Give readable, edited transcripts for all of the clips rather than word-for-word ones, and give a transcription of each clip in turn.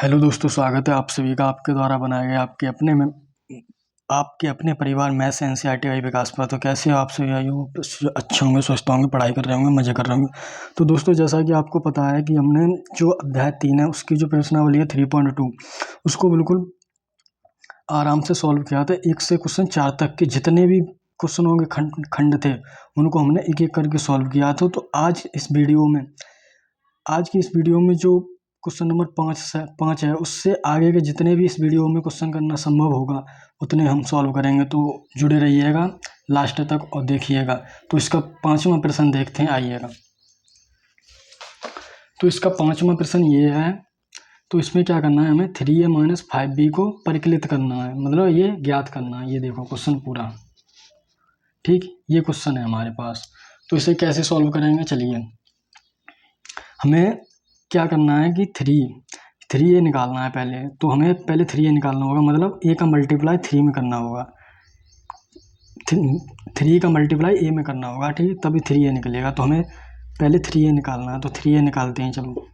Hello दोस्तों, स्वागत है आप सभी का आपके द्वारा बनाए गए आपके अपने परिवार मैथ्स एनसीईआरटी आई विकास पर। तो कैसे हो आप सभी? अच्छे होंगे, स्वस्थ होंगे, पढ़ाई कर रहे होंगे, मज़े कर रहे होंगे। तो दोस्तों, जैसा कि आपको पता है कि हमने जो अध्याय 3 है उसकी जो प्रश्नावली है 3.2 उसको बिल्कुल आराम से सॉल्व किया था। 1 से क्वेश्चन 4 तक के जितने भी क्वेश्चनों के खंड थे उनको हमने एक एक करके सॉल्व किया था। तो आज की इस वीडियो में जो क्वेश्चन नंबर 5 है उससे आगे के जितने भी इस वीडियो में क्वेश्चन करना संभव होगा उतने हम सॉल्व करेंगे। तो जुड़े रहिएगा लास्ट तक और देखिएगा। तो इसका 5वां प्रश्न देखते हैं, आइएगा। तो इसका 5वां प्रश्न ये है। तो इसमें क्या करना है, हमें 3a - 5b को परिकलित करना है, मतलब ये ज्ञात करना है। ये देखो क्वेश्चन पूरा, ठीक, ये क्वेश्चन है हमारे पास। तो इसे कैसे सॉल्व करेंगे, चलिए। हमें क्या करना है कि 3a निकालना है पहले। तो हमें पहले 3a निकालना होगा, मतलब a का मल्टीप्लाई 3 में करना होगा। 3 का मल्टीप्लाई a में करना होगा, ठीक, तभी 3a निकलेगा। तो हमें पहले 3a निकालना है। तो 3a निकालते हैं, चलो।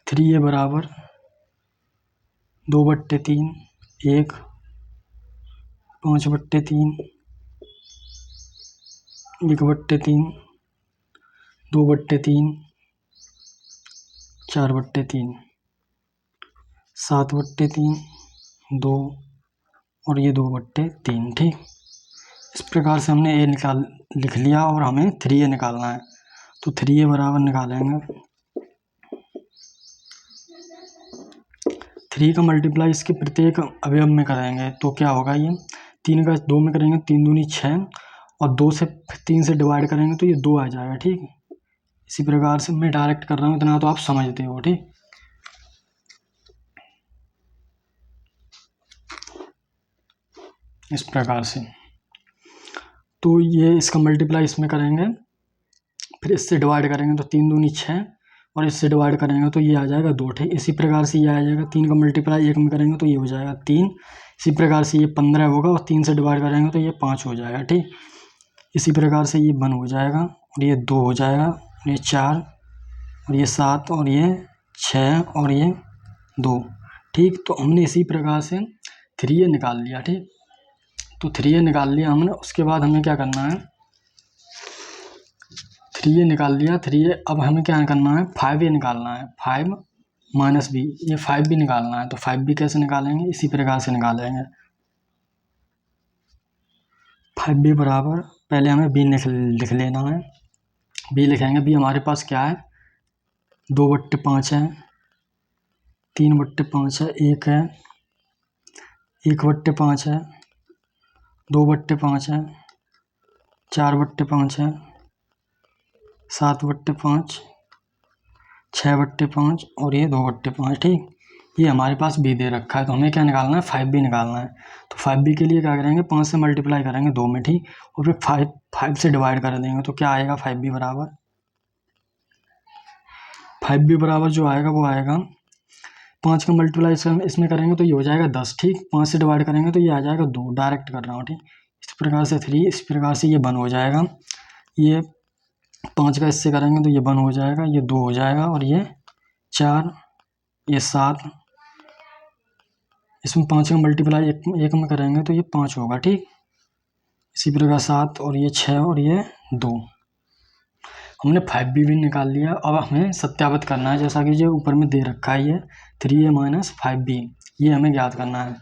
3a बराबर 2/3, 1, 5/3, 1/3, 2/3, 4/3, 7/3, 2 और ये 2/3, ठीक। इस प्रकार से हमने a लिख लिया और हमें 3a निकालना है। तो 3a बराबर निकालेंगे, 3 का मल्टीप्लाई इसके प्रत्येक अवयव में करेंगे। तो क्या होगा, ये 3 का 2 में करेंगे, 3 दूनी 6, और 3 से डिवाइड करेंगे तो ये 2 आ जाएगा, ठीक। इसी प्रकार से मैं डायरेक्ट कर रहा हूँ, इतना तो आप समझते हो, ठीक। इस प्रकार से तो ये इसका मल्टीप्लाई इसमें करेंगे, फिर इससे डिवाइड करेंगे तो 3 दूनी 6, और इससे डिवाइड करेंगे तो ये आ जाएगा 2, ठीक। इसी प्रकार से ये आ जाएगा, 3 का मल्टीप्लाई 1 में करेंगे तो ये हो जाएगा 3। इसी प्रकार से ये 15 होगा, और 3 से डिवाइड करेंगे तो ये 5 हो जाएगा, ठीक। इसी प्रकार से ये 1 हो जाएगा, और ये 2 हो जाएगा, और ये 4, और ये 7, और ये 6, और ये 2, ठीक। तो हमने इसी प्रकार से 3a निकाल लिया, ठीक। तो 3a निकाल लिया हमने। उसके बाद हमें क्या करना है, 3a निकाल लिया। 3a, अब हमें क्या करना है, 5a निकालना है। 5 - b, ये 5b निकालना है। तो 5b कैसे निकालेंगे, इसी प्रकार से निकालेंगे। 5b बराबर, पहले हमें b लिख लेना है। b लिखेंगे, b हमारे पास क्या है, 2/5 है, 3/5 है, 1 है, 1/5 है, 2/5 है, 4/5 है, 7/5, 6/5, और ये 2/5, ठीक। ये हमारे पास b दे रखा है। तो हमें क्या निकालना है, 5b निकालना है। तो 5b के लिए क्या करेंगे, 5 से मल्टीप्लाई करेंगे 2 में, ठीक, और फिर 5 से डिवाइड कर देंगे। तो क्या आएगा, 5b बराबर जो आएगा वो आएगा, 5 का मल्टीप्लाई इसमें करेंगे तो ये हो जाएगा 10, ठीक। 5 से डिवाइड करेंगे तो ये आ जाएगा 2, डायरेक्ट कर रहा हूँ, ठीक। इस प्रकार से 3, इस प्रकार से ये 1 हो जाएगा। ये 5 का इससे करेंगे तो ये 1 हो जाएगा, ये 2 हो जाएगा, और ये 4, ये 7, इसमें 5 का मल्टीप्लाई 1 में करेंगे तो ये 5 होगा, ठीक। इसी प्रकार 7, और ये 6, और ये 2। हमने 5b भी निकाल लिया। अब हमें सत्यापित करना है, जैसा कि जो ऊपर में दे रखा है, ये 3a - 5b, ये हमें ज्ञात करना है।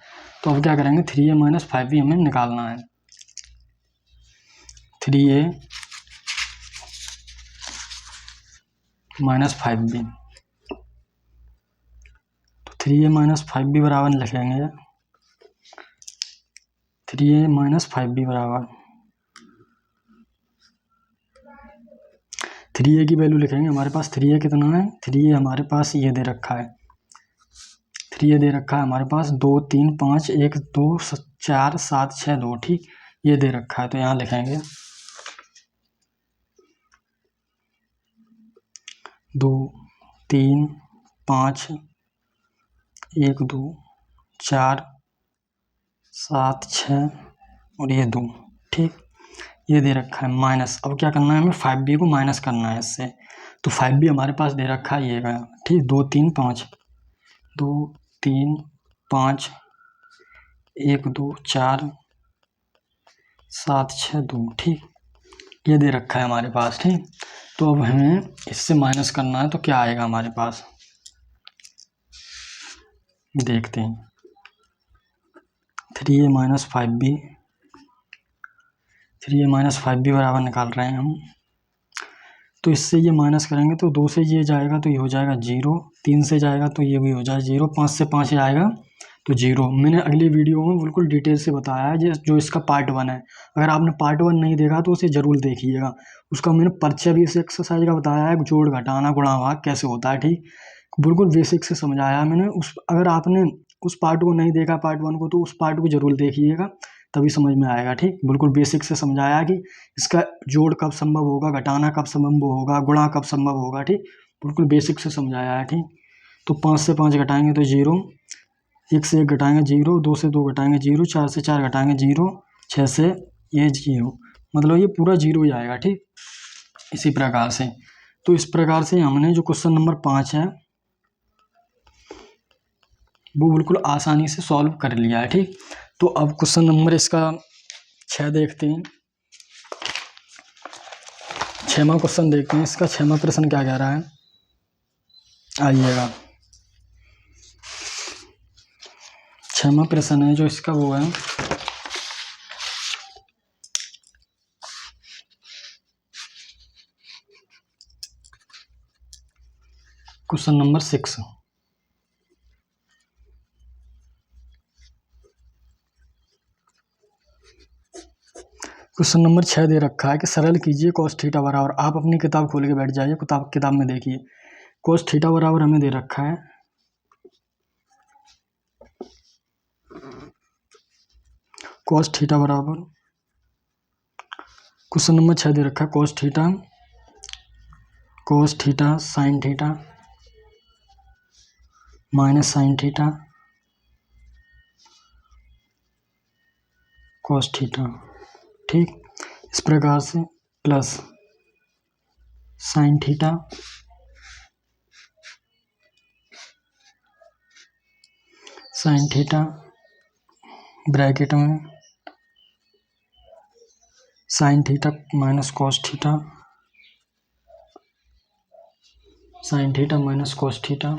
तो अब क्या करेंगे, 3a - 5b हमें निकालना है। 3a - 5b, तो 3a - 5b बराबर लिखेंगे, 3a - 5b बराबर 3a की वैल्यू लिखेंगे। हमारे पास 3a कितना है, 3a हमारे पास ये दे रखा है, 3a दे रखा है हमारे पास 2, 3, 5, 1, 2, 4, 7, 6, 2, ठीक, ये दे रखा है। तो यहाँ लिखेंगे 2, 3, 5, 1, 2, 4, 7, 6, और ये 2, ठीक। ये दे रखा है माइनस। अब क्या करना है हमें 5b को माइनस करना है इससे। तो 5b हमारे पास दे रखा है ये का, ठीक, 2 3 5, 2 3 5, 1 2 4 7 6 2, ठीक, ये दे रखा है हमारे पास, ठीक। तो अब हमें इससे माइनस करना है, तो क्या आएगा हमारे पास, देखते हैं। 3a minus 5b, 3a minus 5b बराबर निकाल रहे हैं हम। तो इससे ये माइनस करेंगे तो 2 से ये जाएगा तो ये हो जाएगा 0, 3 से जाएगा तो ये भी हो जाएगा 0, 5 से 5 जाएगा तो 0। मैंने अगली वीडियो में बिल्कुल डिटेल से बताया है जो इसका पार्ट 1 है। अगर आपने पार्ट 1 नहीं देखा तो उसे ज़रूर देखिएगा। उसका मैंने परिचय भी इस एक्सरसाइज का बताया है, जोड़ घटाना गुणा भाग कैसे होता है, ठीक, बिल्कुल बेसिक से समझाया है मैंने। अगर आपने उस पार्ट को नहीं देखा पार्ट 1 को, तो उस पार्ट को ज़रूर देखिएगा, तभी समझ में आएगा, ठीक। बिल्कुल बेसिक से समझाया कि इसका जोड़ कब संभव होगा, घटाना कब संभव होगा, गुणा कब संभव होगा, ठीक, बिल्कुल बेसिक से समझाया है, ठीक। तो 5 से 5 घटाएंगे तो 0, 1 से 1 घटाएंगे 0, 2 से 2 घटाएंगे 0, 4 से 4 घटाएंगे 0, 6 से ये 0, मतलब ये पूरा 0 ही आएगा, ठीक। इसी प्रकार से, तो इस प्रकार से हमने जो क्वेश्चन नंबर 5 है वो बिल्कुल आसानी से सॉल्व कर लिया है, ठीक। तो अब क्वेश्चन नंबर इसका 6 देखते हैं। 6वां क्वेश्चन देखते हैं। इसका 6वां प्रश्न क्या कह रहा है, आइएगा। 6वां प्रश्न है जो इसका वो है, क्वेश्चन नंबर 6। क्वेश्चन नंबर 6 दे रखा है कि सरल कीजिए cos थीटा बराबर, आप अपनी किताब खोल के बैठ जाइए, किताब में देखिए। cos थीटा बराबर हमें दे रखा है cos थीटा बराबर, क्वेश्चन नंबर 6 दे रखा है cos theta sine theta minus sine theta cos theta, ठीक। इस प्रकार से प्लस साइन थीटा ब्रैकेट में sine theta minus cos theta, sine theta minus cos theta,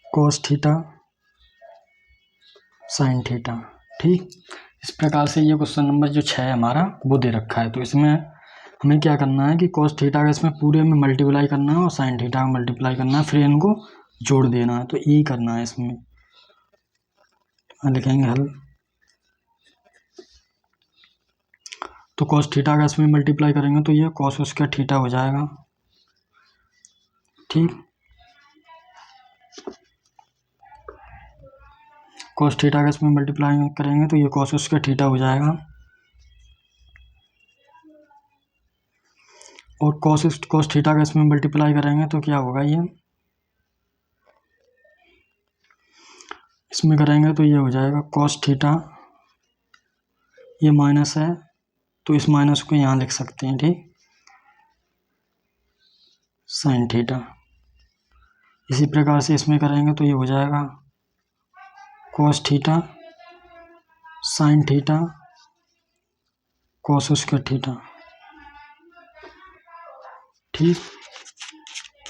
cos theta sine theta, ठीक। इस प्रकार से ये क्वेश्चन नंबर जो 6 है हमारा वो दे रखा है। तो इसमें हमें क्या करना है कि cos थीटा का इसमें पूरे में मल्टीप्लाई करना है और साइन थीटा का मल्टीप्लाई करना है, फिर इनको जोड़ देना है। तो यही करना है इसमें। लिखेंगे हल। तो cos थीटा का इसमें मल्टीप्लाई करेंगे तो ये cos स्क्वायर थीटा हो जाएगा, ठीक। cos थीटा का इसमें मल्टीप्लाई करेंगे तो ये cos स्क्वायर थीटा हो जाएगा, और cos थीटा का इसमें मल्टीप्लाई करेंगे तो क्या होगा, ये इसमें करेंगे तो ये हो जाएगा cos थीटा, ये माइनस है तो इस माइनस को यहाँ लिख सकते हैं, ठीक, साइन थीटा। इसी प्रकार से इसमें करेंगे तो ये हो जाएगा cos theta sine theta cos square theta, ठीक।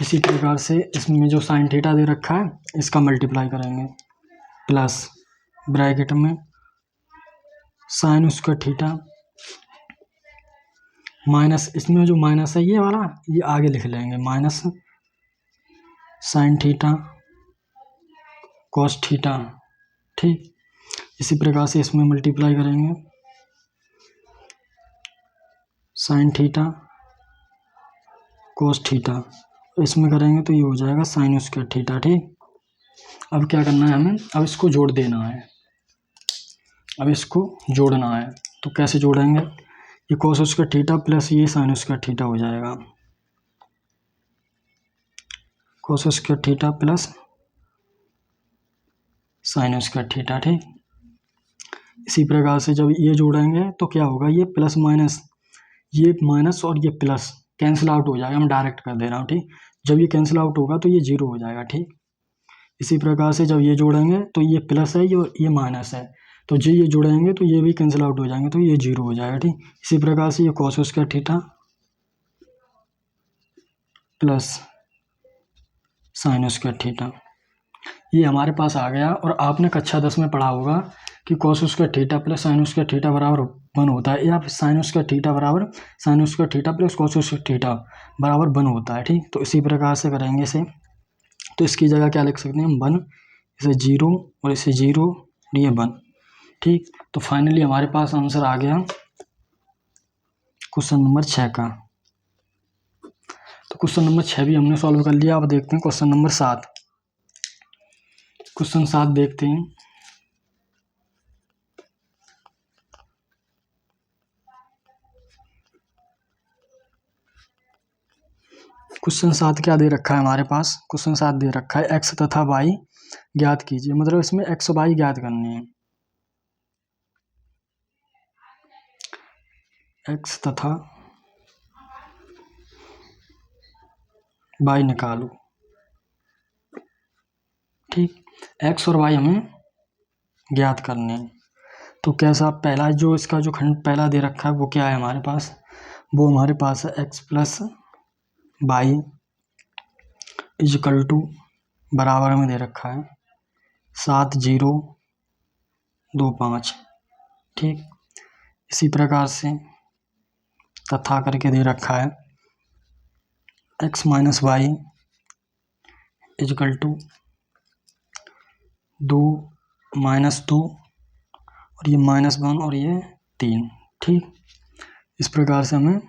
इसी प्रकार से इसमें जो साइन थीटा दे रखा है इसका मल्टीप्लाई करेंगे, प्लस ब्रैकेट में साइन स्क्वायर थीटा माइनस, इसमें जो माइनस है ये वाला ये आगे लिख लेंगे, minus sine theta cos theta, ठीक। इसी प्रकार से इसमें मल्टीप्लाई करेंगे साइन थीटा cos थीटा, इसमें करेंगे तो ये हो जाएगा साइन स्क्वायर थीटा, ठीक। अब क्या करना है हमें, अब इसको जोड़ देना है, अब इसको जोड़ना है। तो कैसे जोड़ेंगे, ये cos स्क्वायर थीटा प्लस ये साइन स्क्वायर थीटा हो जाएगा, cos square theta plus sine square theta, ठीक। इसी प्रकार से जब ये जोड़ेंगे तो क्या होगा, ये प्लस माइनस, ये माइनस और ये प्लस कैंसिल आउट हो जाएगा। मैं डायरेक्ट कर दे रहा हूँ, ठीक। जब ये कैंसिल आउट होगा तो ये जीरो हो जाएगा, ठीक। इसी प्रकार से जब ये जोड़ेंगे तो ये प्लस है, ये माइनस है, तो जी ये जोड़ेंगे तो ये भी कैंसिल आउट हो जाएंगे, तो ये जीरो हो जाएगा, ठीक। इसी प्रकार से ये cos square theta plus sine square theta ये हमारे पास आ गया। और आपने कक्षा 10 में पढ़ा होगा कि cos square theta plus sine square theta बराबर 1 होता है, या साइन स्क्वायर थीटा बराबर sine square theta plus cos square theta बराबर 1 होता है, ठीक। तो इसी प्रकार से करेंगे इसे, तो इसकी जगह क्या लिख सकते हैं हम, 1, इसे 0 और इसे 0 और ये 1, ठीक। तो फाइनली हमारे पास आंसर आ गया क्वेश्चन नंबर 6 का। तो क्वेश्चन नंबर 6 भी हमने सॉल्व कर लिया। अब देखते हैं क्वेश्चन नंबर 7। क्वेश्चन 7 देखते हैं। क्वेश्चन 7 क्या दे रखा है हमारे पास, क्वेश्चन 7 दे रखा है x तथा y ज्ञात कीजिए। मतलब इसमें x और y ज्ञात करनी है, x तथा y निकालो, ठीक। x और y हमें ज्ञात करने हैं। तो कैसा, पहला जो इसका जो खंड पहला दे रखा है वो क्या है हमारे पास, वो हमारे पास है x plus y is equal to बराबर में दे रखा है 7025, ठीक। इसी प्रकार से तथा करके दे रखा है x minus y is equal to 2 minus 2 और ये -1 और ये 3, ठीक। इस प्रकार से हमें,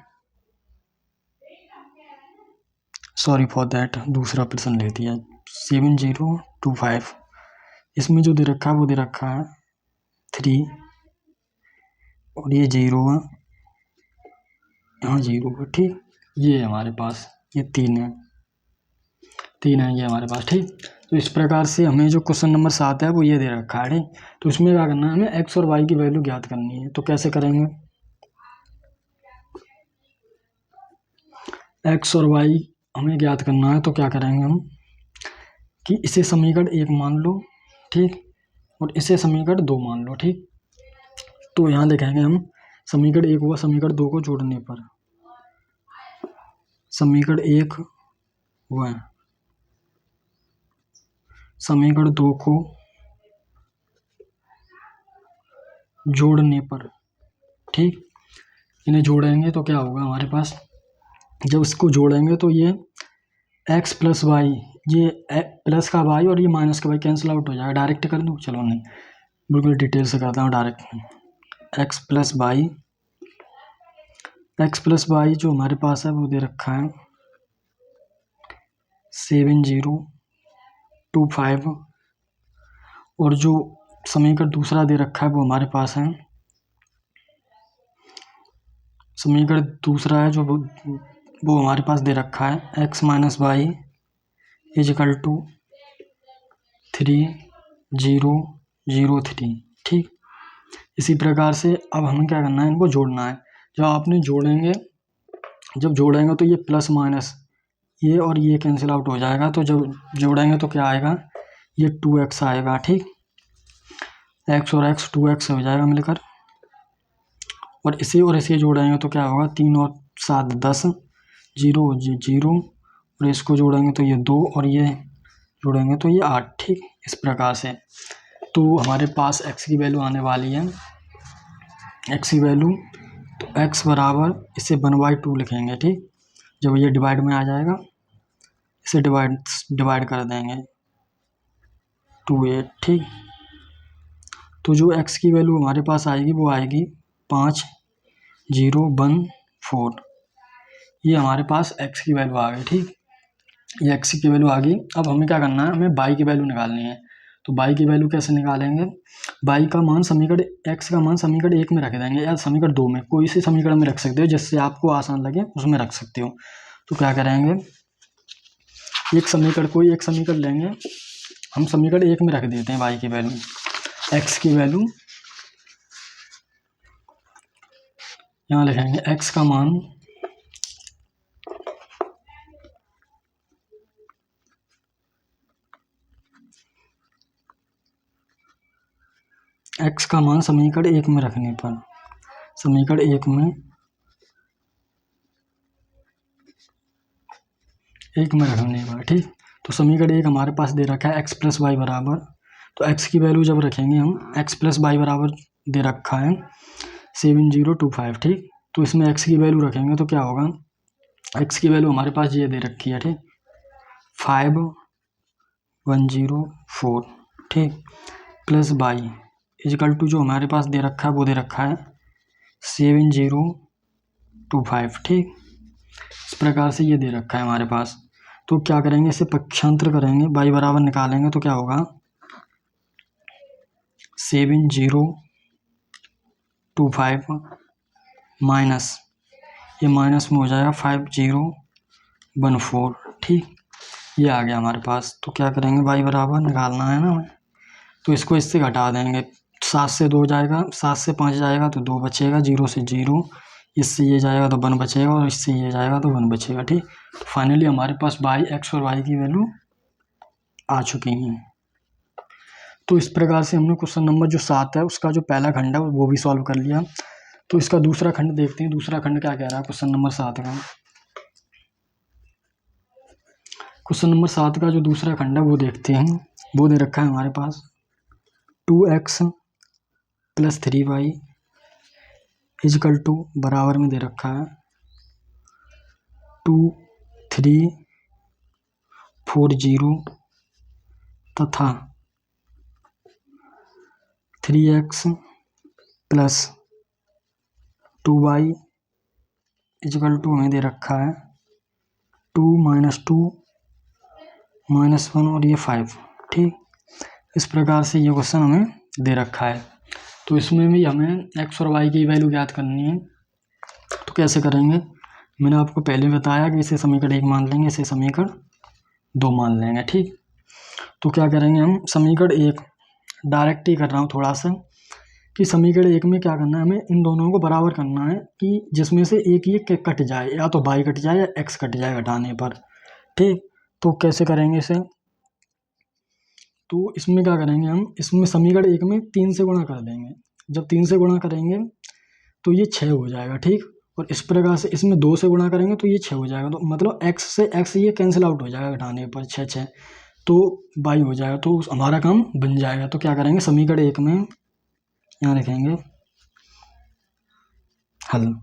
सॉरी फॉर दैट, दूसरा प्रश्न ले दिया 7025। इसमें जो दे रखा है वो दे रखा है 3 और ये 0 है, यहाँ 0 है, ठीक। ये हमारे पास ये 3 है ये हमारे पास, ठीक। तो इस प्रकार से हमें जो क्वेश्चन नंबर 7 है वो ये दे रखा है, ठीक। तो इसमें क्या करना है, हमें x और y की वैल्यू ज्ञात करनी है। तो कैसे करेंगे, x और y हमें ज्ञात करना है। तो क्या करेंगे हम कि इसे समीकरण 1 मान लो, ठीक, और इसे समीकरण 2 मान लो, ठीक। तो यहाँ देखेंगे हम समीकरण 1 हुआ समीकरण 2 को जोड़ने पर, समीकरण 1 हुआ समीकरण 2 को जोड़ने पर, ठीक। इन्हें जोड़ेंगे तो क्या होगा हमारे पास, जब इसको जोड़ेंगे तो ये x प्लस वाई, ये प्लस का y और ये माइनस का y कैंसिल आउट हो जाएगा। डायरेक्ट कर दूँ, चलो नहीं, बिल्कुल डिटेल से करता हूँ डायरेक्ट। x प्लस वाई जो हमारे पास है वो दे रखा है 7025, और जो समीकरण दूसरा दे रखा है वो हमारे पास है, समीकरण दूसरा है जो वो हमारे पास दे रखा है x minus y is equal to 3003, ठीक। इसी प्रकार से अब हमें क्या करना है, इनको जोड़ना है। जब आपने जब जोड़ेंगे तो ये प्लस माइनस ये और ये कैंसिल आउट हो जाएगा। तो जब जोड़ेंगे तो क्या आएगा, ये 2x आएगा, ठीक। x और x 2x हो जाएगा मिलकर, और इसे जोड़ेंगे तो क्या होगा, 3 और 7 10, 0 0, और इसको जोड़ेंगे तो ये 2 और ये जोड़ेंगे तो ये 8, ठीक। इस प्रकार से तो हमारे पास x की वैल्यू आने वाली है, x की वैल्यू, तो x बराबर इसे 1/2 लिखेंगे, ठीक। जब ये डिवाइड में आ जाएगा इसे डिवाइड कर देंगे 2/8, ठीक। तो जो x की वैल्यू हमारे पास आएगी वो आएगी 5014, ये हमारे पास x की वैल्यू आ गई, ठीक। ये x की वैल्यू आ गई। अब हमें क्या करना है, हमें y की वैल्यू निकालनी है। तो y की वैल्यू कैसे निकालेंगे, y का मान समीकरण x का मान समीकरण 1 में रख देंगे या समीकरण 2 में, कोई सी समीकरण में रख सकते हो जिससे आपको आसान लगे उसमें रख सकते हो। तो क्या करेंगे, एक समीकरण लेंगे, हम समीकरण 1 में रख देते हैं y की वैल्यू, x की वैल्यू यहाँ लिखेंगे x का मान समीकरण 1 में रखने पर, समीकरण 1 में रखने पर, ठीक। तो समीकरण 1 हमारे पास दे रखा है x प्लस वाई बराबर, तो x की वैल्यू जब रखेंगे हम, x प्लस वाई बराबर दे रखा है 7025, ठीक। तो इसमें x की वैल्यू रखेंगे तो क्या होगा, x की वैल्यू हमारे पास ये दे रखी है, ठीक, 5104, ठीक, प्लस वाई इजिकल टू जो हमारे पास दे रखा है वो दे रखा है 7025, ठीक। इस प्रकार से ये दे रखा है हमारे पास। तो क्या करेंगे, इसे पक्षांतर करेंगे, y बराबर निकालेंगे तो क्या होगा 7025 माइनस, ये माइनस में हो जाएगा 5014, ठीक। ये आ गया हमारे पास। तो क्या करेंगे, y बराबर निकालना है ना हमें, तो इसको इससे घटा देंगे, 7 से 2 जाएगा, 7 से 5 जाएगा तो 2 बचेगा, 0 से 0, इससे ये जाएगा तो 1 बचेगा, और इससे ये जाएगा तो 1 बचेगा, ठीक। तो फाइनली हमारे पास x और y की वैल्यू आ चुकी हैं। तो इस प्रकार से हमने क्वेश्चन नंबर जो 7 है उसका जो पहला खंड है वो भी सॉल्व कर लिया। तो इसका दूसरा खंड देखते हैं, दूसरा खंड क्या कह रहा है क्वेश्चन नंबर 7 का। क्वेश्चन नंबर 7 का जो दूसरा खंड है वो देखते हैं। वो दे रखा है हमारे पास 2x plus 3y is equal to बराबर में दे रखा है 2340 तथा 3x plus 2y is equal to हमें दे रखा है 2 -2 -1 और ये 5, ठीक। इस प्रकार से ये क्वेश्चन हमें दे रखा है। तो इसमें भी हमें x और y की वैल्यू ज्ञात करनी है। तो कैसे करेंगे, मैंने आपको पहले बताया कि इसे समीकरण 1 मान लेंगे, इसे समीकरण 2 मान लेंगे, ठीक। तो क्या करेंगे, हम समीकरण 1 डायरेक्ट ही कर रहा हूँ थोड़ा सा, कि समीकरण 1 में क्या करना है, हमें इन दोनों को बराबर करना है कि जिसमें से एक ये कट जाए, या तो y कट जाए या x कट जाए घटाने पर, ठीक। तो कैसे करेंगे इसे, तो इसमें क्या करेंगे हम, इसमें समीकरण 1 में 3 से गुणा कर देंगे। जब 3 से गुणा करेंगे तो ये 6 हो जाएगा, ठीक। और इस प्रकार से इसमें 2 से गुणा करेंगे तो ये 6 हो जाएगा। तो मतलब x से x ये कैंसिल आउट हो जाएगा घटाने पर, 6 तो y हो जाएगा। तो हमारा काम बन जाएगा। तो क्या करेंगे, समीकरण 1 में यहाँ लिखेंगे हल,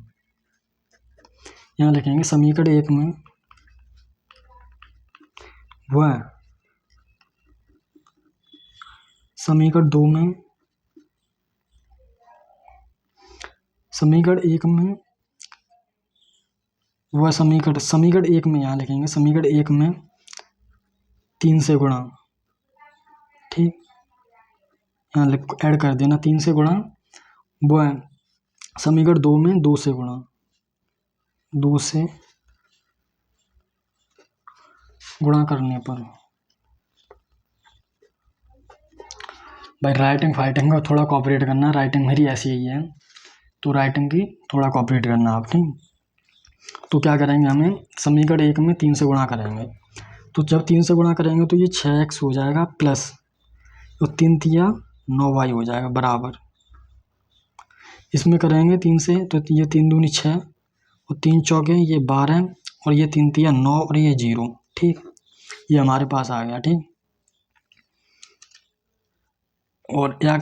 यहाँ लिखेंगे समीकरण 1 में वह समीकरण 2 में, समीकरण 1 में वह समीकरण 1 में यहाँ लिखेंगे समीकरण 1 में 3 से गुणा, ठीक। यहाँ ऐड कर देना 3 से गुणा, वह समीकरण 2 में 2 से गुणा, 2 से गुणा करने पर, भाई राइटिंग फाइटिंग का थोड़ा कॉपरेट करना, राइटिंग मेरी ऐसी ही है तो राइटिंग की थोड़ा कॉपरेट करना आप, ठीक। तो क्या करेंगे, हमें समीकरण 1 में 3 से गुणा करेंगे। तो जब 3 से गुणा करेंगे तो ये 6x हो जाएगा प्लस, तो 3 तिया 9y हो जाएगा बराबर, इसमें करेंगे 3 से तो ये 3 दूनी 6 और 3 चौके ये 12 और ये 3 तिया 9 और ये 0, ठीक। ये हमारे पास आ गया, ठीक। और क्या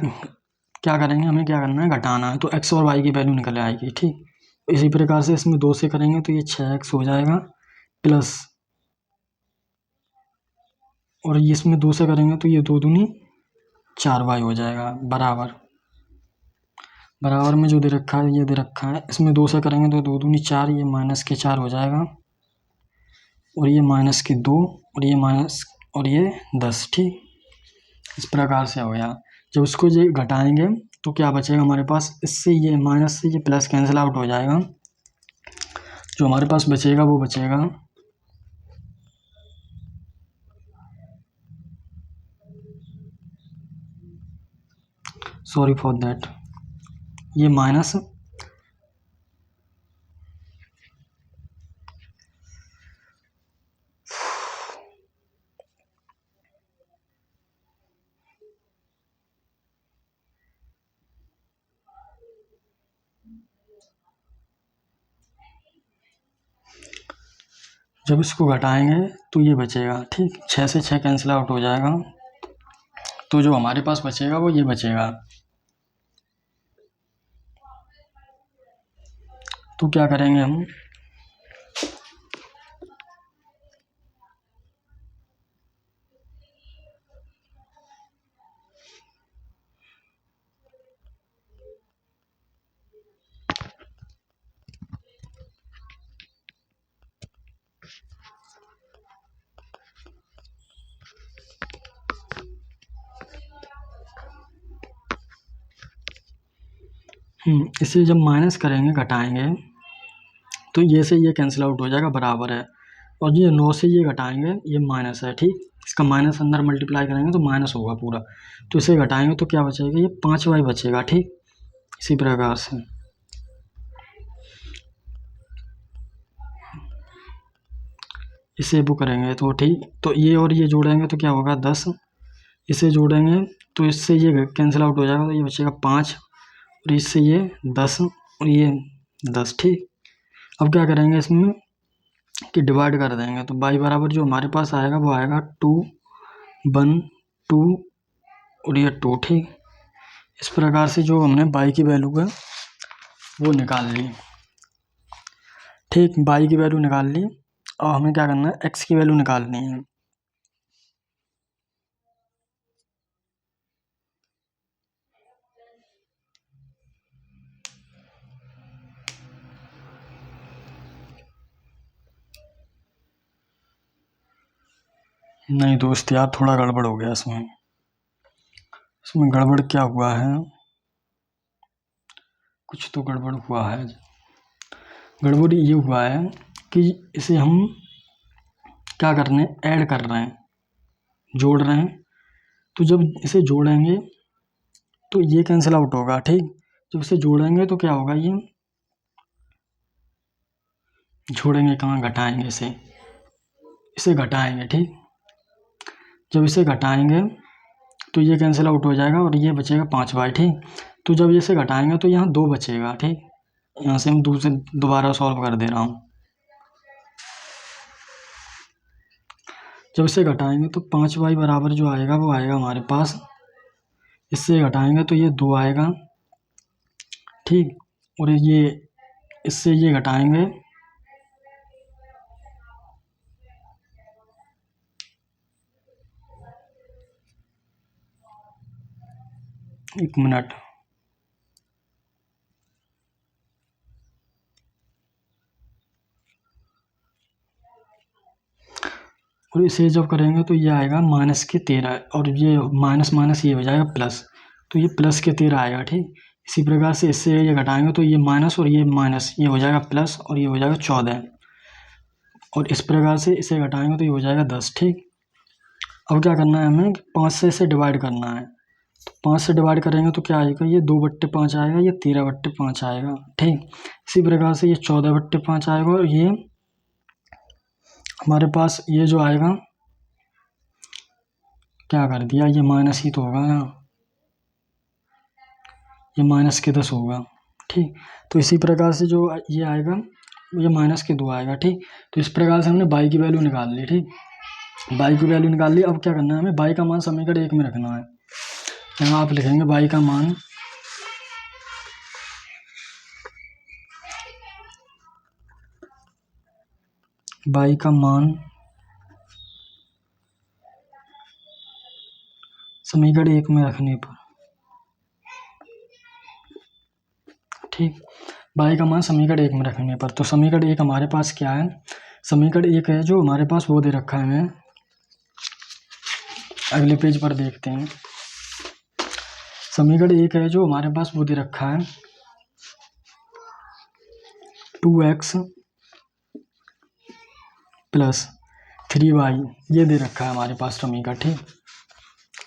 करेंगे, हमें क्या करना है, घटाना है। तो x और y की वैल्यू निकल आएगी, ठीक। इसी प्रकार से इसमें 2 से करेंगे तो ये 6x हो जाएगा प्लस, और इसमें 2 से करेंगे तो ये 2 दूनी 4y हो जाएगा बराबर, बराबर में जो दे रखा है ये दे रखा है। इसमें 2 से करेंगे तो 2 दूनी 4, ये माइनस के 4 हो जाएगा, और ये माइनस के 2 और ये माइनस और ये 10, ठीक। इस प्रकार से हो गया। जब उसको ये घटाएंगे तो क्या बचेगा हमारे पास, इससे ये माइनस से ये प्लस कैंसिल आउट हो जाएगा, जो हमारे पास बचेगा वो बचेगा सॉरी फॉर दैट, ये माइनस जब इसको घटाएंगे तो ये बचेगा, ठीक। 6 से 6 कैंसिल आउट हो जाएगा, तो जो हमारे पास बचेगा वो ये बचेगा। तो क्या करेंगे हम, इसे जब माइनस करेंगे, घटाएंगे, तो ये से ये कैंसिल आउट हो जाएगा, बराबर है। और ये 9 से ये घटाएंगे, ये माइनस है, ठीक। इसका माइनस अंदर मल्टीप्लाई करेंगे तो माइनस होगा पूरा, तो इसे घटाएंगे तो क्या बचेगा, ये 5y बचेगा, ठीक। इसी प्रकार से इसे वो करेंगे तो ठीक, तो ये और ये जोड़ेंगे तो क्या होगा 10, इसे जोड़ेंगे तो इससे ये कैंसिल आउट हो जाएगा, तो ये बचेगा 5, और इससे ये 10 और ये 10, ठीक। अब क्या करेंगे इसमें कि डिवाइड कर देंगे, तो y बराबर जो हमारे पास आएगा वो आएगा 2 1 2 और ये 2, ठीक। इस प्रकार से जो हमने y की वैल्यू है वो निकाल ली, ठीक। y की वैल्यू निकाल ली, और हमें क्या करना है, x की वैल्यू निकालनी है। नहीं दोस्त यार, थोड़ा गड़बड़ हो गया इसमें गड़बड़ क्या हुआ है, कुछ तो गड़बड़ हुआ है। गड़बड़ ये हुआ है कि इसे हम क्या कर रहे हैं, ऐड कर रहे हैं, जोड़ रहे हैं। तो जब इसे जोड़ेंगे तो ये कैंसिल आउट होगा, ठीक। जब इसे जोड़ेंगे तो क्या होगा, ये जोड़ेंगे कहाँ, घटाएंगे इसे घटाएंगे, ठीक। जब इसे घटाएंगे तो ये कैंसिल आउट हो जाएगा और ये बचेगा 5y, ठीक। तो जब इसे घटाएंगे तो यहाँ 2 बचेगा, ठीक। यहाँ से हम दोबारा सॉल्व कर दे रहा हूँ। जब इसे घटाएंगे तो 5y बराबर जो आएगा वो आएगा हमारे पास, इससे घटाएंगे तो ये 2 आएगा, ठीक। और ये इससे ये घटाएंगे, एक मिनट, और इसे जब करेंगे तो ये आएगा -13, और ये माइनस माइनस ये हो जाएगा प्लस, तो ये +13 आएगा, ठीक। इसी प्रकार से इससे ये घटाएंगे तो ये माइनस और ये माइनस, ये हो जाएगा प्लस और ये हो जाएगा 14, और इस प्रकार से इसे घटाएंगे तो ये हो जाएगा 10, ठीक। अब क्या करना है हमें, 5 से इसे डिवाइड करना है, तो 5 से डिवाइड करेंगे तो क्या आएगा, ये 2/5 आएगा, ये 13/5 आएगा, ठीक। इसी प्रकार से ये 14/5 आएगा, और ये हमारे पास ये जो आएगा, क्या कर दिया, ये माइनस ही तो होगा ना, ये -10 होगा, ठीक। तो इसी प्रकार से जो ये आएगा ये -2 आएगा, ठीक। तो इस प्रकार से हमने y की वैल्यू निकाल ली, ठीक। y की वैल्यू निकाल ली। अब क्या करना है हमें, y का मान समीकरण 1 में रखना है। यहाँ आप लिखेंगे y का मान समीकरण 1 में रखने पर, ठीक। y का मान समीकरण 1 में रखने पर, तो समीकरण 1 हमारे पास क्या है, समीकरण 1 है जो हमारे पास वो दे रखा है, हमें अगले पेज पर देखते हैं। समीकरण 1 है जो हमारे पास वो दे रखा है 2x + 3y, ये दे रखा है हमारे पास समीकरण, ठीक।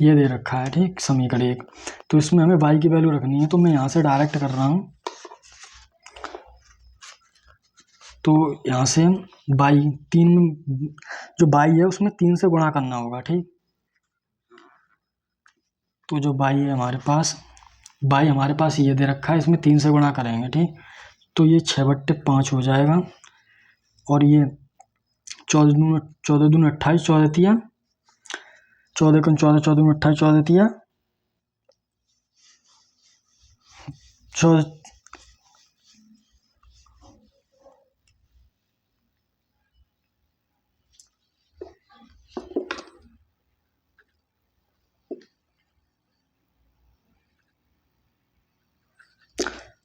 ये दे रखा है, ठीक, समीकरण 1। तो इसमें हमें y की वैल्यू रखनी है, तो मैं यहाँ से डायरेक्ट कर रहा हूँ। तो यहाँ से y 3 जो y है उसमें 3 से गुणा करना होगा, ठीक। तो जो y है हमारे पास ये दे रखा है, इसमें 3 से गुणा करेंगे, ठीक। तो ये 6/5 हो जाएगा, और ये 14 दूनी 28, 14 तिया 14 कम 14, 14 दूनी 28, 14 तिया 14,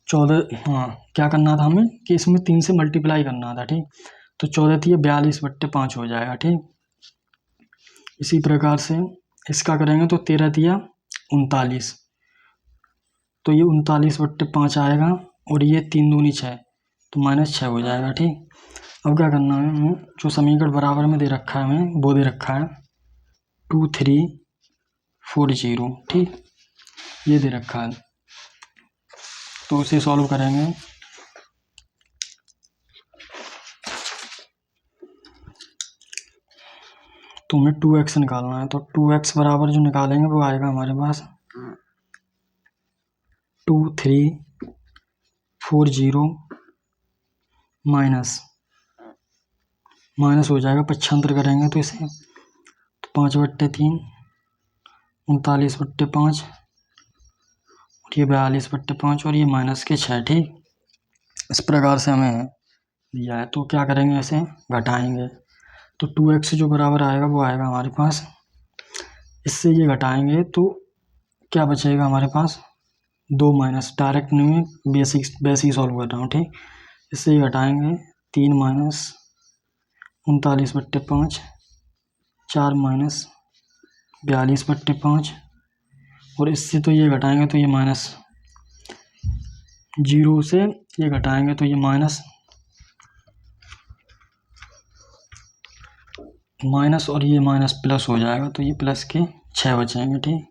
14। हाँ, क्या करना था हमें कि इसमें 3 से मल्टीप्लाई करना था, ठीक। तो 14 तिया 42/5 हो जाएगा, ठीक। इसी प्रकार से इसका करेंगे तो 13 तिया 39, तो ये 39/5 आएगा, और ये 3 दूनी 6, तो -6 हो जाएगा, ठीक। अब क्या करना है हमें, जो समीकरण बराबर में दे रखा है हमें वो दे रखा है 2340, ठीक, ये दे रखा है। तो उसे सॉल्व करेंगे तो हमें 2x निकालना है। तो 2x बराबर जो निकालेंगे वो आएगा हमारे पास 2340 माइनस हो जाएगा, पक्षांतर करेंगे तो इसे 5/3 39/5 और ये 42/5 और ये -6, ठीक। इस प्रकार से हमें दिया है। तो क्या करेंगे, इसे घटाएंगे तो 2x जो बराबर आएगा वो आएगा हमारे पास, इससे ये घटाएंगे तो क्या बचेगा हमारे पास 2 माइनस, डायरेक्ट नहीं है, बेसिक सॉल्व कर रहा हूँ, ठीक। इससे ये घटाएंगे 3 माइनस 39/5, 4 माइनस 42/5 और इससे तो ये घटाएंगे तो ये -0 से ये घटाएंगे तो ये माइनस और ये माइनस प्लस हो जाएगा, तो ये प्लस के 6 बचेंगे, ठीक।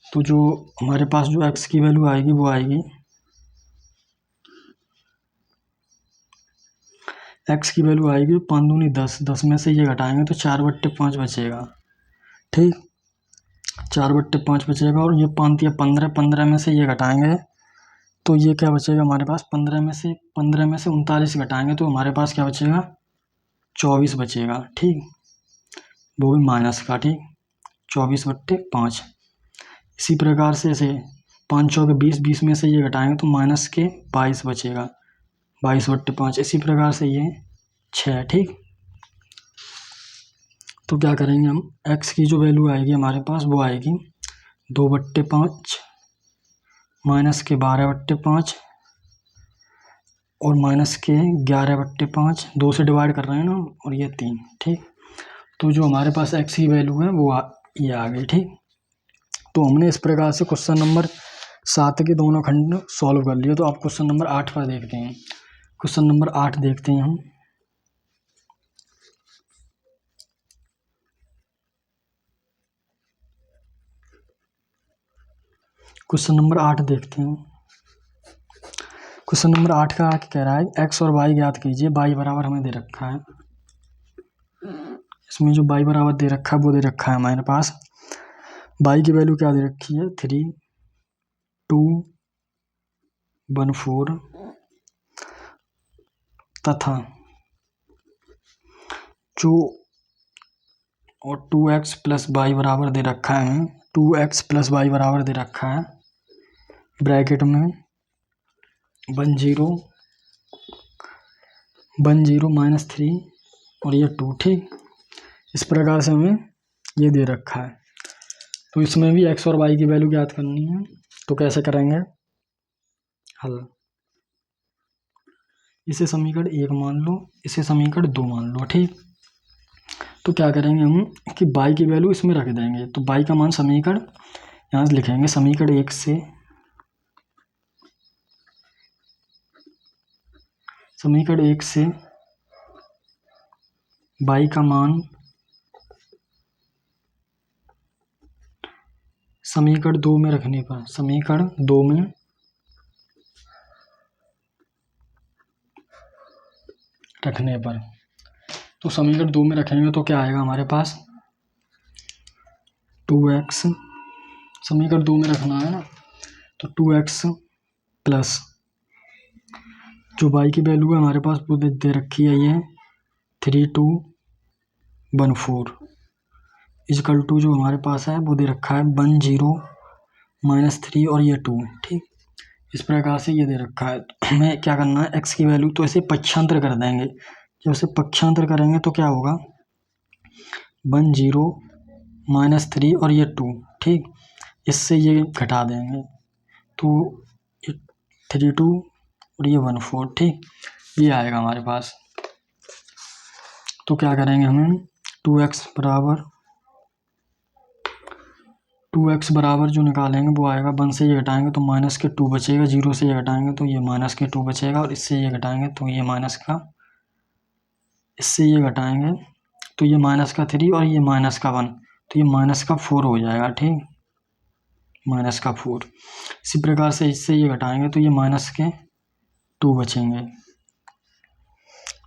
तो जो हमारे पास जो x की वैल्यू आएगी वो आएगी, x की वैल्यू आएगी 5 दूनी 10, 10 में से ये घटाएंगे तो 4/5 बचेगा, ठीक। 4/5 बचेगा और ये 5 या 15, 15 में से ये घटाएंगे तो ये क्या बचेगा हमारे पास 15 में से 39 घटाएंगे तो हमारे पास क्या बचेगा 24 बचेगा, ठीक, वो भी माइनस का, ठीक, 24/5। इसी प्रकार से इसे 5 चौके 20, 20 में से ये घटाएंगे तो -22 बचेगा, 22/5। इसी प्रकार से ये 6, ठीक। तो क्या करेंगे हम, x की जो वैल्यू आएगी हमारे पास वो आएगी 2/5 -12/5 और -11/5, 2 से डिवाइड कर रहे हैं ना, और ये 3, ठीक। तो जो हमारे पास x की वैल्यू है वो ये आ गई, ठीक। तो हमने इस प्रकार से क्वेश्चन नंबर 7 के दोनों खंड सॉल्व कर लिए। तो आप क्वेश्चन नंबर 8 पर देखते हैं। क्वेश्चन नंबर 8 देखते हैं हम। क्वेश्चन नंबर 8 देखते हैं। क्वेश्चन नंबर 8 का आगे कह रहा है x और y ज्ञात कीजिए। y बराबर हमें दे रखा है, इसमें जो y बराबर दे रखा है वो दे रखा है हमारे पास। y की वैल्यू क्या दे रखी है 3214 तथा जो और 2x प्लस वाई बराबर दे रखा है, 2x प्लस वाई बराबर दे रखा है ब्रैकेट में 10 -3 और ये 2, ठीक। इस प्रकार से हमें ये दे रखा है। तो इसमें भी x और y की वैल्यू ज्ञात करनी है। तो कैसे करेंगे हल, इसे समीकरण 1 मान लो, इसे समीकरण 2 मान लो, ठीक। तो क्या करेंगे हम कि y की वैल्यू इसमें रख देंगे। तो y का मान समीकरण यहाँ से लिखेंगे, समीकरण 1 से y का मान समीकरण 2 में रखने पर, समीकरण 2 में रखने पर, तो समीकरण 2 में रखेंगे तो क्या आएगा हमारे पास 2x, समीकरण 2 में रखना है ना, तो 2x प्लस जो y की वैल्यू है हमारे पास वो दे रखी है ये 3214 इजकल टू जो हमारे पास है वो दे रखा है 10 -3 और ये 2। ठीक, इस प्रकार से ये दे रखा है। तो हमें क्या करना है, x की वैल्यू तो इसे पक्षांतर कर देंगे। जब इसे पक्षांतर करेंगे तो क्या होगा, 10 -3 और ये 2। ठीक, इससे ये घटा देंगे तो 32 और ये 14। ठीक, ये आएगा हमारे पास। तो क्या करेंगे हमें 2x बराबर जो निकालेंगे वो आएगा 1 से ये घटाएंगे तो माइनस के 2 बचेगा, 0 से ये घटाएंगे तो ये माइनस के 2 बचेगा, और इससे ये घटाएंगे तो ये माइनस का, इससे ये घटाएंगे तो ये माइनस का 3 और ये माइनस का 1, तो ये माइनस का 4 हो जाएगा। ठीक, माइनस का 4। इसी प्रकार से इससे ये घटाएंगे तो ये माइनस के 2 बचेंगे।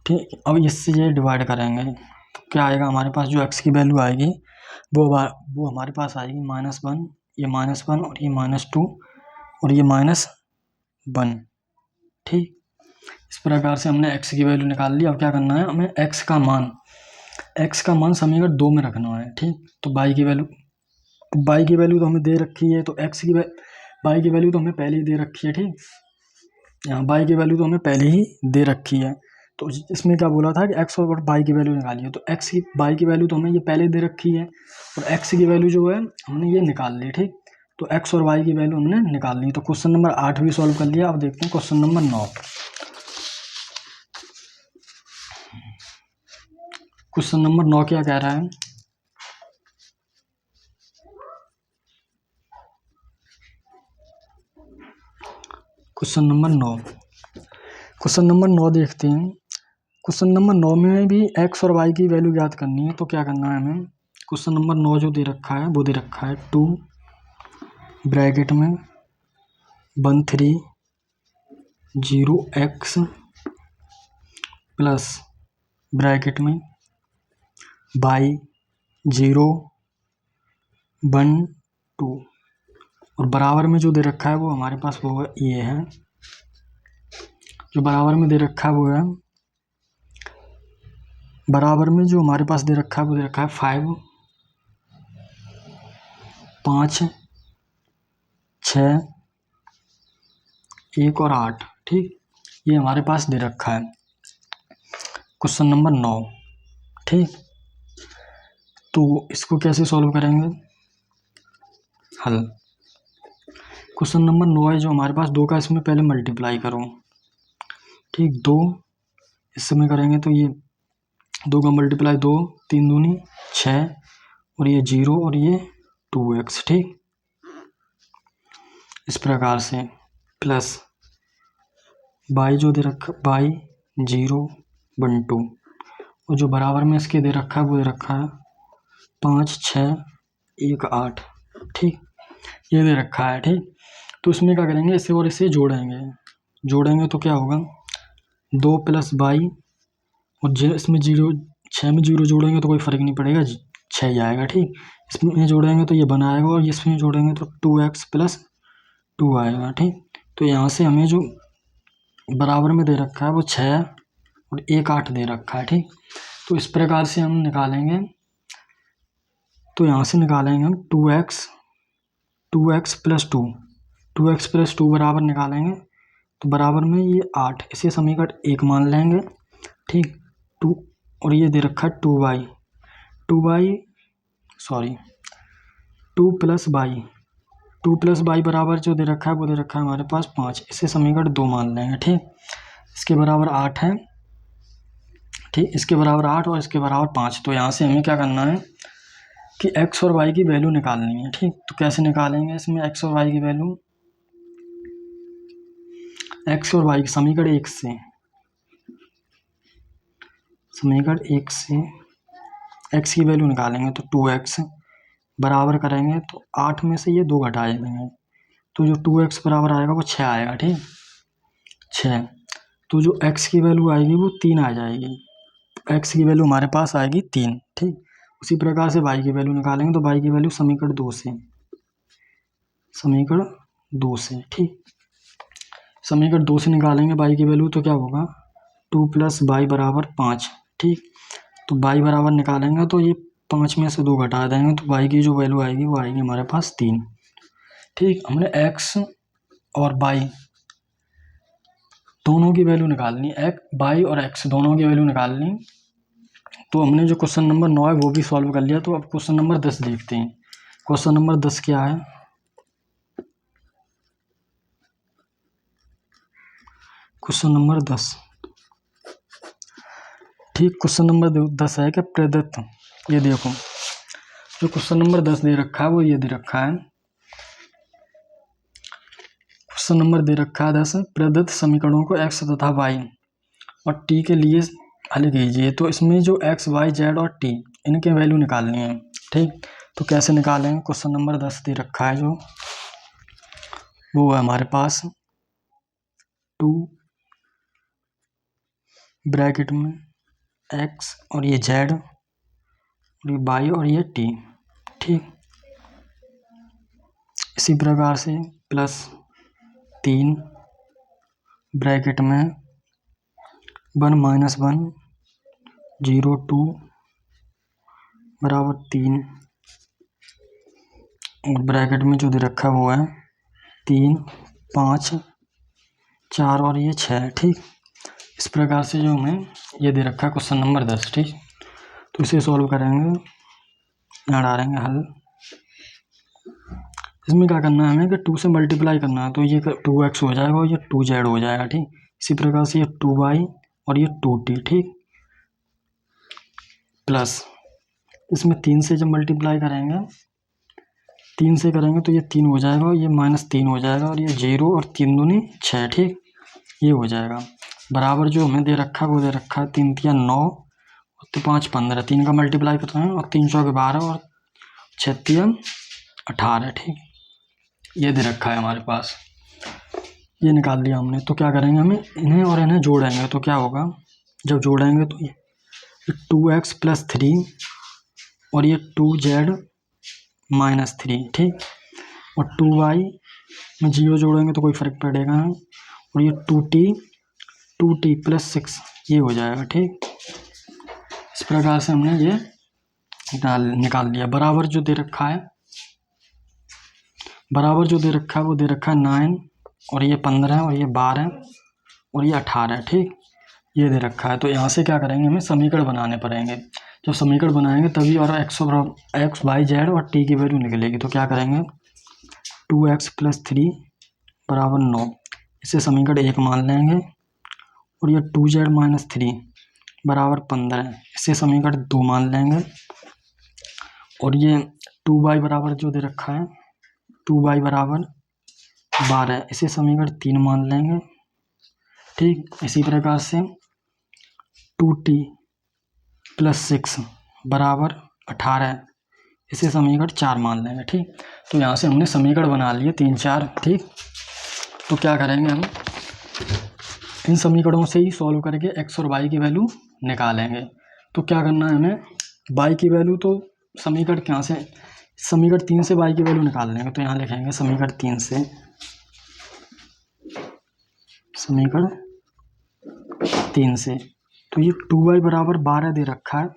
ठीक, अब इससे ये डिवाइड करेंगे तो क्या आएगा हमारे पास, जो x की वैल्यू आएगी वो हमारे पास आएगी -1, ये -1 और ये -2 और ये -1। ठीक, इस प्रकार से हमने x की वैल्यू निकाल ली। अब क्या करना है, हमें x का मान समीकरण 2 में रखना है। ठीक, तो y की वैल्यू तो हमें दे रखी है, तो y की वैल्यू तो हमें पहले ही दे रखी है। ठीक, यहाँ y की वैल्यू तो हमें पहले ही दे रखी है। तो इसमें क्या बोला था कि x और y की वैल्यू निकालिए, तो y की वैल्यू तो हमें ये पहले दे रखी है और x की वैल्यू जो है हमने ये निकाल ली। ठीक, तो x और y की वैल्यू हमने निकाल ली। तो क्वेश्चन नंबर 8 भी सॉल्व कर लिया। अब देखते हैं क्वेश्चन नंबर 9। क्वेश्चन नंबर 9 क्या कह रहा है, क्वेश्चन नंबर 9 देखते हैं। क्वेश्चन नंबर 9 में भी x और y की वैल्यू ज्ञात करनी है। तो क्या करना है हमें, क्वेश्चन नंबर 9 जो दे रखा है वो दे रखा है 2 ब्रैकेट में 130x प्लस ब्रैकेट में y 012 और बराबर में जो दे रखा है वो हमारे पास वो ये है, जो बराबर में दे रखा है वो है, बराबर में जो हमारे पास दे रखा है वो दे रखा है 5 5 6 1 और 8। ठीक, ये हमारे पास दे रखा है क्वेश्चन नंबर 9। ठीक, तो इसको कैसे सॉल्व करेंगे, हल। क्वेश्चन नंबर 9 है जो हमारे पास 2 का, इसमें पहले मल्टीप्लाई करो। ठीक, 2 इसमें करेंगे तो ये 2 का मल्टीप्लाई 2 3 दूनी 6 और ये 0 और ये 2x। ठीक, इस प्रकार से प्लस y जो दे रखा y 012 और जो बराबर में इसके दे रखा है वो दे रखा है 5 6 1 8। ठीक, ये दे रखा है। ठीक, तो इसमें क्या करेंगे, इसे और इसे जोड़ेंगे तो क्या होगा 2 प्लस y और इसमें 6 में 0 जोड़ेंगे तो कोई फ़र्क नहीं पड़ेगा, 6 ही आएगा। ठीक, इसमें जोड़ेंगे तो ये बनाएगा और इसमें जोड़ेंगे तो 2x + 2 आएगा। ठीक, तो यहाँ से हमें जो बराबर में दे रखा है वो 6 और 1 8 दे रखा है। ठीक, तो इस प्रकार से हम निकालेंगे, तो यहाँ से निकालेंगे हम 2x + 2 बराबर निकालेंगे तो बराबर में ये 8, इसे समीकरण 1 मान लेंगे। ठीक, 2 और ये दे रखा है 2 प्लस y बराबर जो दे रखा है वो दे रखा है हमारे पास 5, इसे समीकरण 2 मान लेंगे। ठीक, इसके बराबर 8 है। ठीक, इसके बराबर 8 और इसके बराबर 5। तो यहाँ से हमें क्या करना है कि x और y की वैल्यू निकालनी है। ठीक, तो कैसे निकालेंगे इसमें x और y की वैल्यू, x और y समीकरण 1 से x की वैल्यू निकालेंगे तो 2x बराबर करेंगे तो 8 में से ये 2 घटा देंगे तो जो 2x बराबर आएगा वो 6 आएगा। ठीक, 6, तो जो x की वैल्यू आएगी वो 3 आ जाएगी, x की वैल्यू हमारे पास आएगी 3। ठीक, उसी प्रकार से y की वैल्यू निकालेंगे तो y की वैल्यू समीकरण 2 से। ठीक, समीकरण 2 से निकालेंगे y की वैल्यू तो क्या होगा 2 + y बराबर 5। ठीक, तो y बराबर निकालेंगे तो ये 5 में से 2 घटा देंगे तो y की जो वैल्यू आएगी वो आएगी हमारे पास 3। ठीक, हमने x और y दोनों की वैल्यू निकालनी, y और x दोनों की वैल्यू निकालनी। तो हमने जो क्वेश्चन नंबर 9 है वो भी सॉल्व कर लिया। तो अब क्वेश्चन नंबर 10 देखते हैं। क्वेश्चन नंबर 10 क्या है? क्वेश्चन नंबर 10, ठीक, क्वेश्चन नंबर 10 है कि प्रदत्त, ये देखो जो क्वेश्चन नंबर 10 दे रखा है वो ये दे रखा है। क्वेश्चन नंबर दे रखा है 10, प्रदत्त समीकरणों को x तथा y और t के लिए हल कीजिए। तो इसमें जो x, y, z और t इनके वैल्यू निकालनी है। ठीक, तो कैसे निकालेंगे? क्वेश्चन नंबर 10 दे रखा है जो वो है हमारे पास 2 ब्रैकेट में x और ये z और ये y और ये t। ठीक, इसी प्रकार से +3 ब्रैकेट में 1 - 1 0 2 बराबर 3 और ब्रैकेट में जो दे रखा है वो है 3 5 4 और ये 6। ठीक, इस प्रकार से जो हमें ये दे रखा है क्वेश्चन नंबर 10। ठीक, तो इसे सॉल्व करेंगे, यहाँ डालेंगे हल। इसमें क्या करना है हमें कि 2 से मल्टीप्लाई करना है। तो ये 2x हो जाएगा और ये 2z हो जाएगा। ठीक, इसी प्रकार से ये 2y और ये 2t। ठीक, प्लस इसमें 3 से जब मल्टीप्लाई करेंगे, 3 से करेंगे तो ये 3 हो जाएगा और ये -3 हो जाएगा और ये 0 और 3 दूनी 6। ठीक, ये हो जाएगा बराबर जो हमें दे रखा है वो दे रखा है 3 × 9 और 5 × 15, 3 का मल्टीप्लाई कर रहे हैं और 3 × 4 = 12 और 6 × 18। ठीक, ये दे रखा है हमारे पास, ये निकाल लिया हमने। तो क्या करेंगे, हमें इन्हें और इन्हें जोड़ेंगे तो क्या होगा, जब जोड़ेंगे तो ये 2x + 3 और ये 2z - 3। ठीक, और 2y में 0 जोड़ेंगे तो कोई फर्क पड़ेगा नहीं और ये 2t + 6 ये हो जाएगा। ठीक, इस प्रकार से हमने ये निकाल लिया। बराबर जो दे रखा है वो दे रखा है 9 और ये 15 और ये 12 और ये 18। ठीक, ये दे रखा है। तो यहाँ से क्या करेंगे, हमें समीकरण बनाने पड़ेंगे। जब समीकरण बनाएंगे तभी और x, y, z और t की वैल्यू निकलेगी। तो क्या करेंगे, 2x + 3 बराबर 9, इसे समीकरण 1 मान लेंगे और ये 2z - 3 बराबर 15, इसे समीकरण 2 मान लेंगे और ये 2y बराबर जो दे रखा है 2y बराबर 12, इसे समीकरण 3 मान लेंगे। ठीक, इसी प्रकार से 2t + 6 बराबर 18, इसे समीकरण 4 मान लेंगे। ठीक, तो यहाँ से हमने समीकरण बना लिए 3 4। ठीक, तो क्या करेंगे, हम इन समीकरणों से ही सॉल्व करके x और y की वैल्यू निकालेंगे। तो क्या करना है हमें, y की वैल्यू तो समीकरण क्या से, समीकरण 3 से y की वैल्यू निकाल लेंगे। तो यहाँ लिखेंगे समीकरण 3 से, समीकरण 3 से तो ये 2y बराबर 12 दे रखा है।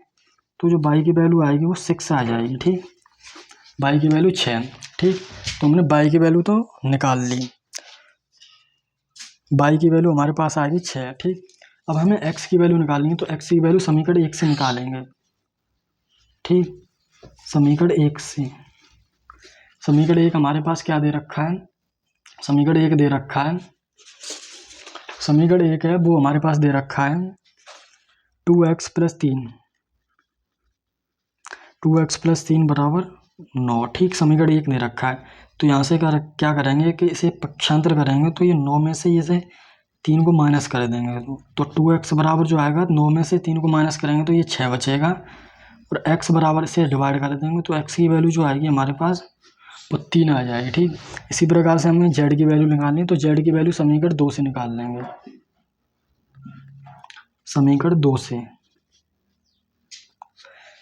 तो जो y की वैल्यू आएगी वो 6 आ जाएगी। ठीक, y की वैल्यू 6। ठीक, तो हमने y की वैल्यू तो निकाल ली, y की वैल्यू हमारे पास आएगी 6। ठीक, अब हमें x की वैल्यू निकालनी है। तो x की वैल्यू समीकरण 1 से निकालेंगे। ठीक, समीकरण 1 से, समीकरण 1 हमारे पास क्या दे रखा है, समीकरण 1 दे रखा है, समीकरण 1 है वो हमारे पास दे रखा है 2x + 3, 2x + 3 बराबर 9। ठीक, समीकरण 1 दे रखा है। तो यहाँ से क्या करेंगे कि इसे पक्षांतर करेंगे तो ये 9 में से इसे 3 को माइनस कर देंगे। तो 2x बराबर जो आएगा 9 में से 3 को माइनस करेंगे तो ये 6 बचेगा और x बराबर इसे डिवाइड कर देंगे तो x की वैल्यू जो आएगी हमारे पास वो 3 आ जाएगी। ठीक, इसी प्रकार से हमें z की वैल्यू निकालनी है। तो z की वैल्यू समीकरण 2 से निकाल लेंगे, समीकरण 2 से,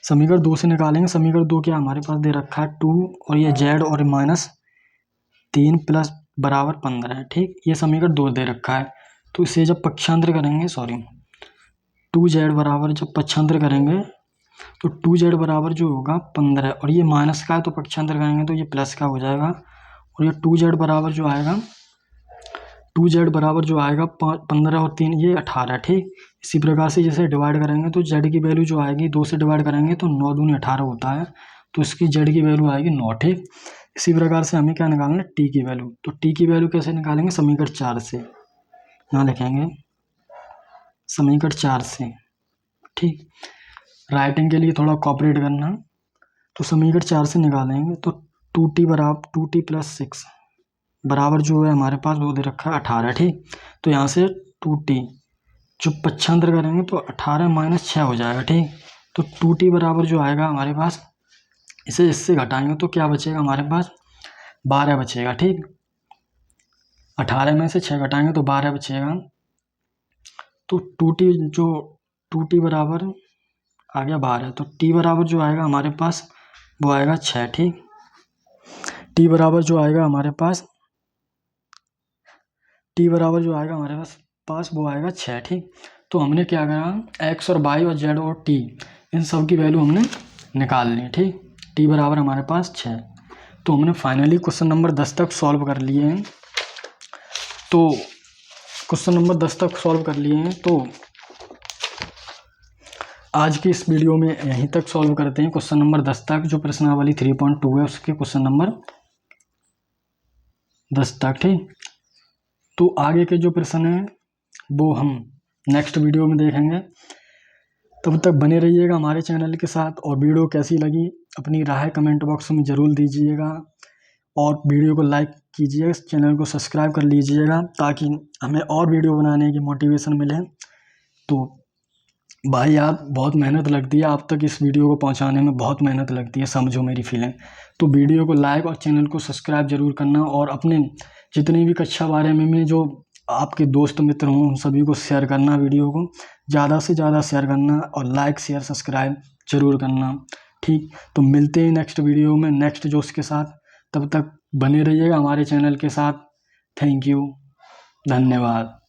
समीकरण 2 से निकालेंगे। समीकरण 2 क्या हमारे पास दे रखा है 2 और ये z और -3 + बराबर 15 है। ठीक, ये समीकरण 2 दे रखा है। तो इसे जब पक्षांतर करेंगे, 2z बराबर जब पक्षांतर करेंगे तो 2z बराबर जो होगा 15, और ये माइनस का है तो पक्षांतर करेंगे तो ये प्लस का हो जाएगा। और ये 2z बराबर जो आएगा 15 और 3 ये 18। ठीक, इसी प्रकार से जैसे डिवाइड करेंगे तो z की वैल्यू जो आएगी 2 से डिवाइड करेंगे तो 9 दूनी 18 होता है, तो इसकी z की वैल्यू आएगी 9। ठीक, इसी प्रकार से हमें क्या निकालना है, t की वैल्यू। तो t की वैल्यू कैसे निकालेंगे, समीकरण 4 से। यहाँ लिखेंगे समीकरण 4 से। ठीक, राइटिंग के लिए थोड़ा कॉपरेट करना। तो समीकरण 4 से निकालेंगे तो 2t प्लस 6 बराबर जो है हमारे पास वो दे रखा है 18। ठीक, तो यहाँ से 2t जो पक्षांतर करेंगे तो 18 माइनस 6 हो जाएगा। ठीक, तो 2t बराबर जो आएगा हमारे पास, इसे इससे घटाएंगे तो क्या बचेगा हमारे पास, 12 बचेगा। ठीक, 18 में से 6 घटाएंगे तो 12 बचेगा। तो 2t बराबर आ गया 12, तो t बराबर जो आएगा हमारे पास वो आएगा 6। ठीक, t बराबर जो आएगा हमारे पास वो आएगा 6। ठीक, तो हमने क्या करा, x और y और z और t इन सब की वैल्यू हमने निकाल ली। ठीक, t बराबर हमारे पास 6। तो हमने फाइनली क्वेश्चन नंबर 10 तक सॉल्व कर लिए हैं। तो आज की इस वीडियो में यहीं तक सॉल्व करते हैं क्वेश्चन नंबर 10 तक। जो प्रश्नावली 3.2 है उसके क्वेश्चन नंबर 10 तक। ठीक, तो आगे के जो प्रश्न हैं वो हम नेक्स्ट वीडियो में देखेंगे। तब तक बने रहिएगा हमारे चैनल के साथ, और वीडियो कैसी लगी अपनी राय कमेंट बॉक्स में ज़रूर दीजिएगा, और वीडियो को लाइक कीजिए, चैनल को सब्सक्राइब कर लीजिएगा ताकि हमें और वीडियो बनाने की मोटिवेशन मिले। तो भाई आप बहुत मेहनत लगती है, आप तक इस वीडियो को पहुंचाने में बहुत मेहनत लगती है, समझो मेरी फीलिंग। तो वीडियो को लाइक और चैनल को सब्सक्राइब जरूर करना, और अपने जितने भी कक्षा बारे में जो आपके दोस्त मित्र हों उन सभी को शेयर करना, वीडियो को ज़्यादा से ज़्यादा शेयर करना, और लाइक शेयर सब्सक्राइब जरूर करना। ठीक, तो मिलते हैं नेक्स्ट वीडियो में नेक्स्ट जोश के साथ। तब तक बने रहिएगा हमारे चैनल के साथ। थैंक यू, धन्यवाद।